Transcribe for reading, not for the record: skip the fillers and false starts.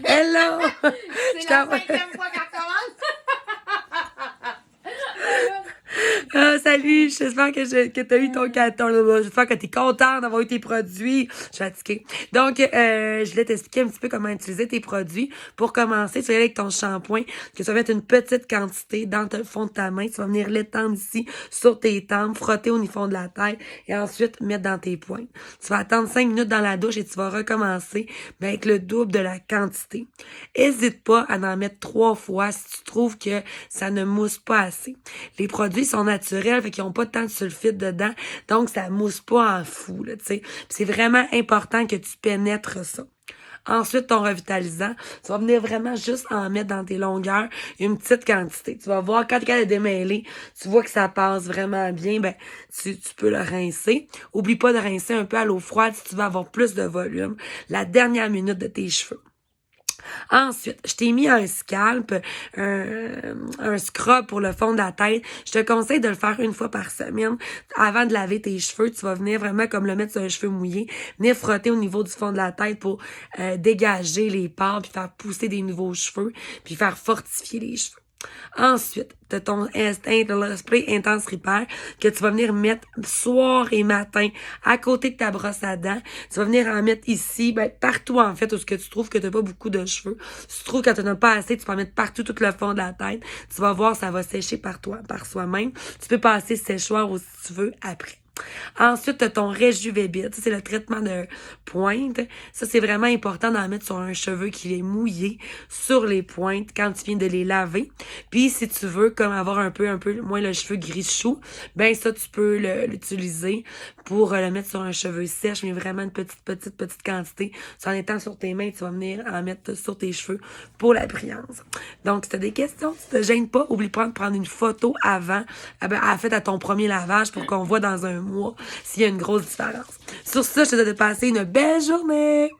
Hello! C'est la 5e fois qu'elle commence. Salut, j'espère que tu as eu ton carton. J'espère que tu es content d'avoir eu tes produits. Je suis fatiguée. Donc, je voulais t'expliquer un petit peu comment utiliser tes produits. Pour commencer, tu vas aller avec ton shampoing, que tu vas mettre une petite quantité dans le fond de ta main. Tu vas venir l'étendre ici sur tes tempes, frotter au niveau de la tête et ensuite mettre dans tes poings. Tu vas attendre 5 minutes dans la douche et tu vas recommencer avec le double de la quantité. Hésite pas à en mettre 3 fois si tu trouves que ça ne mousse pas assez. Les produits sont naturels, fait qu'ils n'ont pas tant de sulfite dedans, donc ça mousse pas en fou, là, tu sais. C'est vraiment important que tu pénètres ça. Ensuite, ton revitalisant, tu vas venir vraiment juste en mettre dans tes longueurs une petite quantité. Tu vas voir, quand tu es capable de démêler, tu vois que ça passe vraiment bien, ben, tu peux le rincer. Oublie pas de rincer un peu à l'eau froide si tu veux avoir plus de volume. La dernière minute de tes cheveux. Ensuite, je t'ai mis un scalp, un scrub pour le fond de la tête. Je te conseille de le faire une fois par semaine. Avant de laver tes cheveux, tu vas venir vraiment comme le mettre sur un cheveu mouillé, venir frotter au niveau du fond de la tête pour dégager les pores, puis faire pousser des nouveaux cheveux, puis faire fortifier les cheveux. Ensuite, tu as ton spray Intense Repair que tu vas venir mettre soir et matin à côté de ta brosse à dents. Tu vas venir en mettre ici, ben, partout en fait, où ce que tu trouves que tu n'as pas beaucoup de cheveux. Si tu trouves que tu n'en as pas assez, tu peux en mettre partout tout le fond de la tête. Tu vas voir, ça va sécher par soi-même. Tu peux passer séchoir aussi si tu veux après. Ensuite, tu as ton Rejuvebit. Ça, c'est le traitement de pointe. Ça, c'est vraiment important d'en mettre sur un cheveu qui est mouillé sur les pointes quand tu viens de les laver. Puis, si tu veux comme avoir un peu moins le cheveu gris chou, ben ça, tu peux l'utiliser pour le mettre sur un cheveu sèche, mais vraiment une petite quantité. En étant sur tes mains, tu vas venir en mettre sur tes cheveux pour la brillance. Donc, si tu as des questions, si tu te gênes pas, oublie pas de prendre une photo avant, à ton premier lavage pour qu'on voit dans un mois s'il y a une grosse différence. Sur ça, je te souhaite de passer une belle journée!